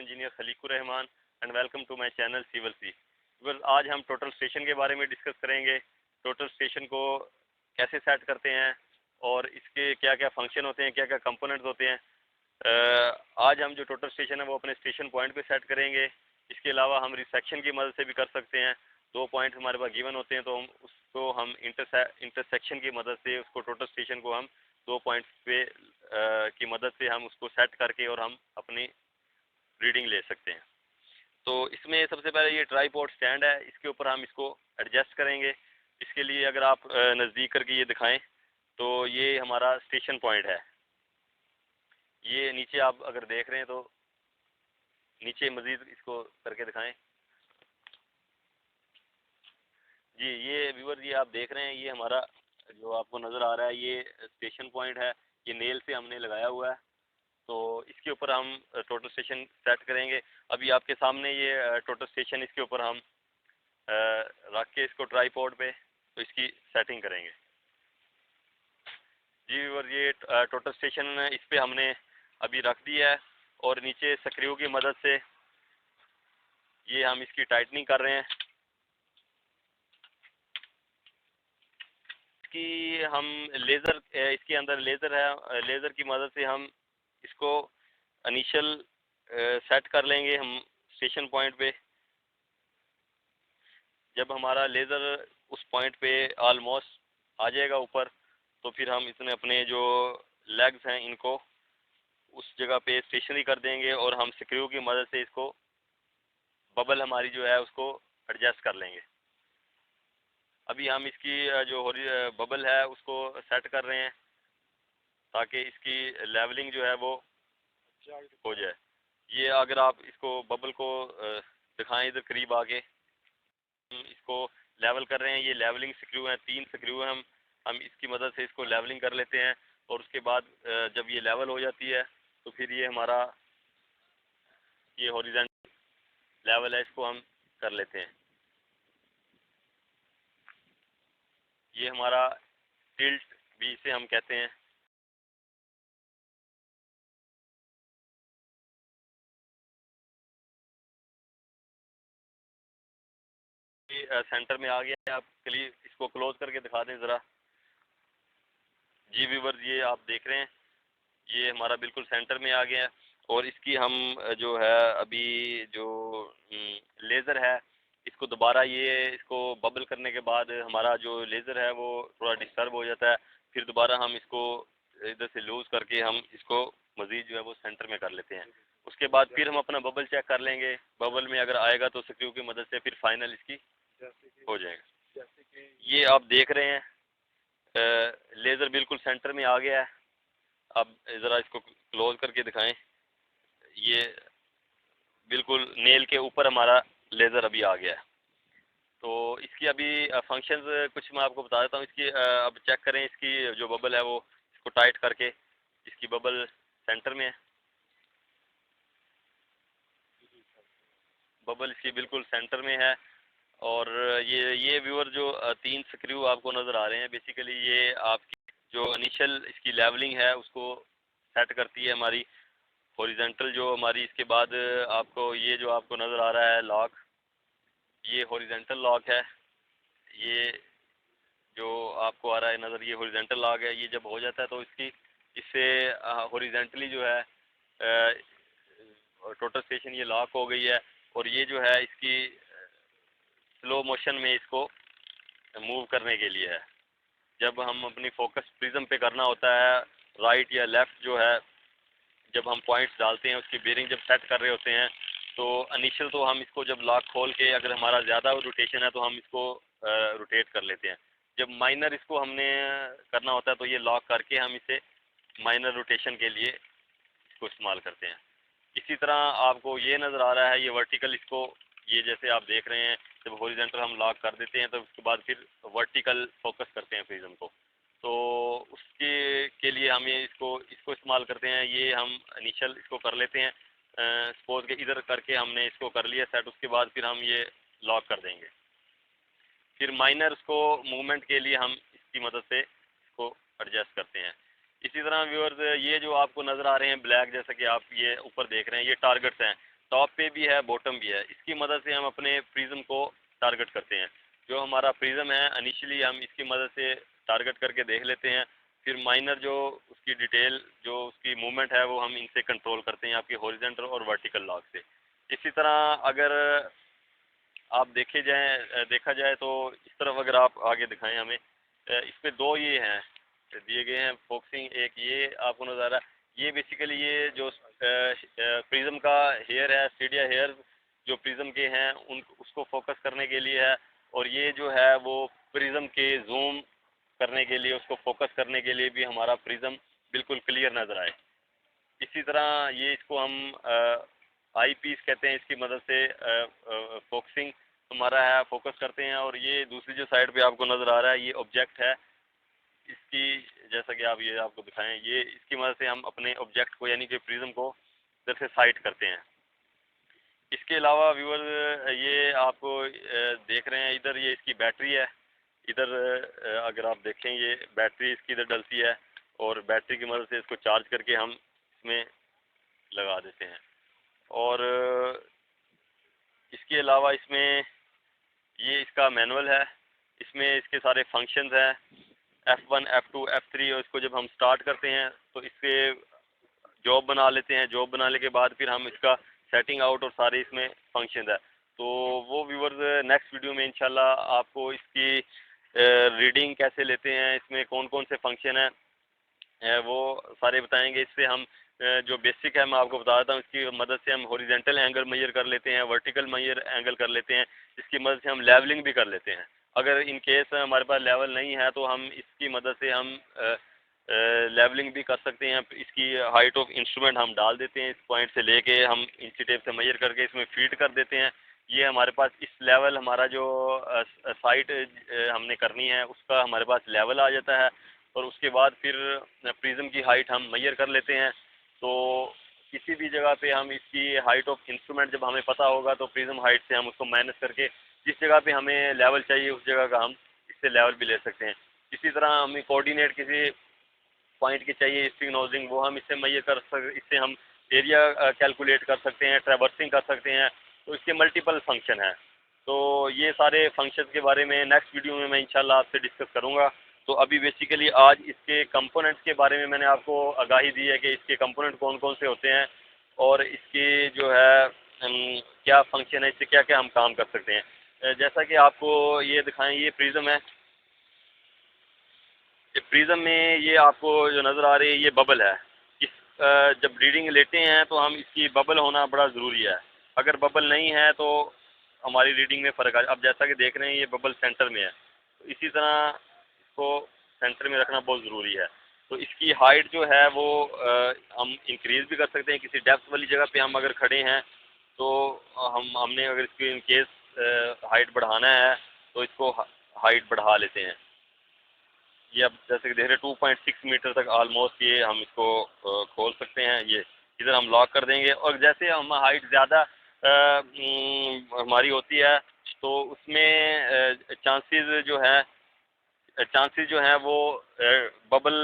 Engineer Khaliqur Rahman and welcome to my channel civil C. आज हम total station के बारे में डिस्कस करेंगे। टोटल स्टेशन को कैसे सेट करते हैं और इसके क्या क्या फंक्शन होते हैं, क्या क्या कंपोनेंट्स होते हैं। आज हम जो टोटल स्टेशन है वो अपने स्टेशन पॉइंट पे सेट करेंगे। इसके अलावा हम रिसेक्शन की मदद से भी कर सकते हैं। 2 पॉइंट हमारे पास गिवन होते हैं तो हम उसको हम इंटरसेक्शन की मदद से उसको टोटल स्टेशन को हम 2 पॉइंट्स पे की मदद से हम उसको सेट करके और हम अपनी रीडिंग ले सकते हैं। तो इसमें सबसे पहले ये ट्राईपॉड स्टैंड है, इसके ऊपर हम इसको एडजस्ट करेंगे। इसके लिए अगर आप नज़दीक करके ये दिखाएं तो ये हमारा स्टेशन पॉइंट है। ये नीचे आप अगर देख रहे हैं तो नीचे मज़ीद इसको करके दिखाएं जी। ये व्यूअर ये आप देख रहे हैं, ये हमारा जो आपको नज़र आ रहा है ये स्टेशन पॉइंट है। ये नेल से हमने लगाया हुआ है। तो इसके ऊपर हम टोटल स्टेशन सेट करेंगे। अभी आपके सामने ये टोटल स्टेशन इसके ऊपर हम रख के इसको ट्राईपॉड पे तो इसकी सेटिंग करेंगे जी व्यूअर। ये टोटल स्टेशन इस पे हमने अभी रख दिया है और नीचे स्क्रू की मदद से ये हम इसकी टाइटनिंग कर रहे हैं। इसकी हम लेज़र इसके अंदर लेज़र है, लेज़र की मदद से हम इसको इनिशियल सेट कर लेंगे हम स्टेशन पॉइंट पे। जब हमारा लेज़र उस पॉइंट पे ऑलमोस्ट आ जाएगा ऊपर तो फिर हम इसमें अपने जो लेग्स हैं इनको उस जगह पे स्टेशनरी कर देंगे और हम स्क्रू की मदद से इसको बबल हमारी जो है उसको एडजस्ट कर लेंगे। अभी हम इसकी जो बबल है उसको सेट कर रहे हैं ताकि इसकी लेवलिंग जो है वो हो जाए। ये अगर आप इसको बबल को दिखाएं इधर करीब आके, हम इसको लेवल कर रहे हैं। ये लेवलिंग स्क्रू हैं, 3 स्क्रू हैं। हम इसकी मदद से इसको लेवलिंग कर लेते हैं और उसके बाद जब ये लेवल हो जाती है तो फिर ये हमारा ये हॉरिजॉन्टल लेवल है, इसको हम कर लेते हैं। ये हमारा टिल्ट भी इसे हम कहते हैं। ये सेंटर में आ गया है। आप इसको क्लोज करके दिखा दें ज़रा जी व्यूअर। ये आप देख रहे हैं ये हमारा बिल्कुल सेंटर में आ गया है और इसकी हम जो है अभी जो लेज़र है इसको दोबारा ये इसको बबल करने के बाद हमारा जो लेज़र है वो थोड़ा डिस्टर्ब हो जाता है। फिर दोबारा हम इसको इधर से लूज़ करके हम इसको मज़ीद जो है वो सेंटर में कर लेते हैं। उसके बाद फिर हम अपना बबल चेक कर लेंगे। बबल में अगर आएगा तो स्क्रू की मदद से फिर फाइनल इसकी हो जाएगा। ये आप देख रहे हैं लेज़र बिल्कुल सेंटर में आ गया है। अब ज़रा इसको क्लोज करके दिखाएं। ये बिल्कुल नेल के ऊपर हमारा लेज़र अभी आ गया है। तो इसकी अभी फंक्शंस कुछ मैं आपको बता देता हूँ। इसकी अब चेक करें, इसकी जो बबल है वो इसको टाइट करके इसकी बबल सेंटर में है। बबल इसकी बिल्कुल सेंटर में है और ये व्यूअर जो 3 स्क्रू आपको नज़र आ रहे हैं बेसिकली ये आपकी जो इनिशियल इसकी लेवलिंग है उसको सेट करती है हमारी हॉरिजॉन्टल जो हमारी। इसके बाद आपको ये जो आपको नज़र आ रहा है लॉक, ये हॉरिजॉन्टल लॉक है। ये जो आपको आ रहा है नज़र ये हॉरिजॉन्टल लॉक है। ये जब हो जाता है तो इससे हॉरिजॉन्टली जो है टोटल स्टेशन ये लॉक हो गई है और ये जो है इसकी स्लो मोशन में इसको मूव करने के लिए है। जब हम अपनी फोकस प्रिज्म पे करना होता है राइट या लेफ़्ट जो है, जब हम पॉइंट्स डालते हैं उसकी बेरिंग जब सेट कर रहे होते हैं तो इनिशियल तो हम इसको जब लॉक खोल के अगर हमारा ज़्यादा रोटेशन है तो हम इसको रोटेट कर लेते हैं। जब माइनर इसको हमने करना होता है तो ये लॉक करके हम इसे माइनर रोटेशन के लिए इसको इस्तेमाल करते हैं। इसी तरह आपको ये नज़र आ रहा है ये वर्टिकल, इसको ये जैसे आप देख रहे हैं जब हॉरिजॉन्टल हम लॉक कर देते हैं तो उसके बाद फिर वर्टिकल फोकस करते हैं प्रिज्म को। तो उसके के लिए हम ये इसको इस्तेमाल करते हैं। ये हम इनिशियल इसको कर लेते हैं। सपोज के इधर करके हमने इसको कर लिया सेट, उसके बाद फिर हम ये लॉक कर देंगे। फिर माइनर को मूवमेंट के लिए हम इसकी मदद से इसको एडजस्ट करते हैं। इसी तरह व्यूअर्स ये जो आपको नज़र आ रहे हैं ब्लैक, जैसा कि आप ये ऊपर देख रहे हैं ये टारगेट्स हैं। टॉप पे भी है, बॉटम भी है। इसकी मदद से हम अपने प्रिज्म को टारगेट करते हैं। जो हमारा प्रिज्म है इनिशियली हम इसकी मदद से टारगेट करके देख लेते हैं, फिर माइनर जो उसकी डिटेल, जो उसकी मूवमेंट है, वो हम इनसे कंट्रोल करते हैं आपकी हॉरिजॉन्टल और वर्टिकल लॉक से। इसी तरह अगर आप देखा जाए तो इस तरफ अगर आप आगे दिखाएं हमें, इस पे दो ये हैं दिए गए हैं फोकसिंग। एक ये आपको नज़र आ रहा है, ये बेसिकली ये जो प्रिज्म का हेयर है, स्टीडिया हेयर जो प्रिज्म के हैं उन उसको फोकस करने के लिए है, और ये जो है वो प्रिज्म के जूम करने के लिए, उसको फोकस करने के लिए भी हमारा प्रिज्म बिल्कुल क्लियर नज़र आए। इसी तरह ये इसको हम आई पीस कहते हैं, इसकी मदद से फोकसिंग हमारा है, फोकस करते हैं। और ये दूसरी जो साइड पे आपको नज़र आ रहा है ये ऑब्जेक्ट है, इसकी जैसा कि आप ये आपको दिखाएं, ये इसकी मदद से हम अपने ऑब्जेक्ट को यानी कि प्रिज्म को इधर से साइट करते हैं। इसके अलावा व्यूअर ये आपको देख रहे हैं इधर, ये इसकी बैटरी है। इधर अगर आप देखें ये बैटरी इसकी इधर डलती है, और बैटरी की मदद से इसको चार्ज करके हम इसमें लगा देते हैं। और इसके अलावा इसमें ये इसका मैनुअल है, इसमें इसके सारे फंक्शंस हैं, F1 F2 F3, और इसको जब हम स्टार्ट करते हैं तो इससे जॉब बना लेते हैं। जॉब बनाने के बाद फिर हम इसका सेटिंग आउट और सारे इसमें फंक्शन है। तो वो व्यूवर्स नेक्स्ट वीडियो में इंशाल्लाह आपको इसकी रीडिंग कैसे लेते हैं, इसमें कौन कौन से फंक्शन हैं वो सारे बताएंगे। इससे हम जो बेसिक है मैं आपको बता देता हूँ, इसकी मदद से हम हॉरिजॉन्टल एंगल मेजर कर लेते हैं, वर्टिकल मेजर एंगल कर लेते हैं, इसकी मदद से हम लेवलिंग भी कर लेते हैं। अगर इन केस हमारे पास लेवल नहीं है तो हम इसकी मदद से हम लेवलिंग भी कर सकते हैं। इसकी हाइट ऑफ इंस्ट्रूमेंट हम डाल देते हैं, इस पॉइंट से लेके हम इंची टेप से मेजर करके इसमें फीड कर देते हैं। ये हमारे पास इस लेवल, हमारा जो साइट हमने करनी है उसका हमारे पास लेवल आ जाता है। और उसके बाद फिर प्रिज्म की हाइट हम मेजर कर लेते हैं। तो किसी भी जगह पे हम इसकी हाइट ऑफ इंस्ट्रूमेंट जब हमें पता होगा तो प्रिज्म हाइट से हम उसको माइनस करके जिस जगह पे हमें लेवल चाहिए उस जगह का हम इससे लेवल भी ले सकते हैं। इसी तरह हमें कोऑर्डिनेट किसी पॉइंट की चाहिए स्ट्रिंग नोजिंग, वो हम इससे मेजर कर सकते, इससे हम एरिया कैलकुलेट कर सकते हैं, ट्रैवर्सिंग कर सकते हैं। तो इसके मल्टीपल फंक्शन हैं। तो ये सारे फंक्शन के बारे में नेक्स्ट वीडियो में मैं इंशाल्लाह आपसे डिस्कस करूँगा। तो अभी बेसिकली आज इसके कंपोनेंट्स के बारे में मैंने आपको आगाही दी है कि इसके कंपोनेंट कौन कौन से होते हैं, और इसके जो है क्या फंक्शन है, इससे क्या क्या हम काम कर सकते हैं। जैसा कि आपको ये दिखाएं, ये प्रिज्म है। प्रिज्म में ये आपको जो नज़र आ रही है ये बबल है। इस जब रीडिंग लेते हैं तो हम इसकी बबल होना बड़ा ज़रूरी है। अगर बबल नहीं है तो हमारी रीडिंग में फ़र्क आ। अब जैसा कि देख रहे हैं ये बबल सेंटर में है, तो इसी तरह इसको सेंटर में रखना बहुत ज़रूरी है। तो इसकी हाइट जो है वो हम इंक्रीज़ भी कर सकते हैं। किसी डेप्थ वाली जगह पे हम अगर खड़े हैं तो हमने अगर इसकी इन केस हाइट बढ़ाना है तो इसको हाइट बढ़ा लेते हैं। ये अब जैसे कि देख रहे 2.6 मीटर तक ऑलमोस्ट ये हम इसको खोल सकते हैं। ये इधर हम लॉक कर देंगे, और जैसे हम हाइट ज़्यादा हमारी होती है तो उसमें चांसेस जो हैं वो बबल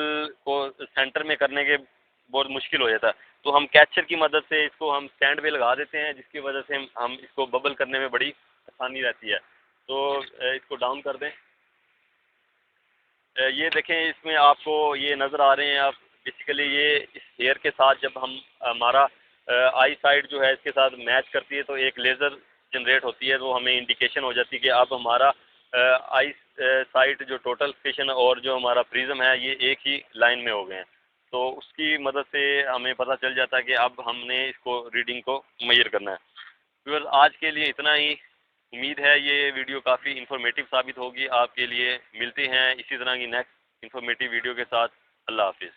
को सेंटर में करने के बहुत मुश्किल हो जाता है। तो हम कैचर की मदद से इसको हम स्टैंड पे लगा देते हैं, जिसकी वजह से हम इसको बबल करने में बड़ी आसानी रहती है। तो इसको डाउन कर दें। ये देखें, इसमें आपको ये नज़र आ रहे हैं आप, बेसिकली ये इस हेयर के साथ जब हम हमारा आई साइड जो है इसके साथ मैच करती है तो एक लेज़र जनरेट होती है, तो हमें इंडिकेशन हो जाती है कि अब हमारा आई साइड जो टोटल स्टेशन और जो हमारा प्रिज्म है ये एक ही लाइन में हो गए हैं। तो उसकी मदद से हमें पता चल जाता है कि अब हमने इसको रीडिंग को मेजर करना है। फिर आज के लिए इतना ही। उम्मीद है ये वीडियो काफ़ी इन्फॉर्मेटिव साबित होगी आपके लिए। मिलते हैं इसी तरह की नेक्स्ट इन्फॉर्मेटिव वीडियो के साथ। अल्लाह हाफिज़।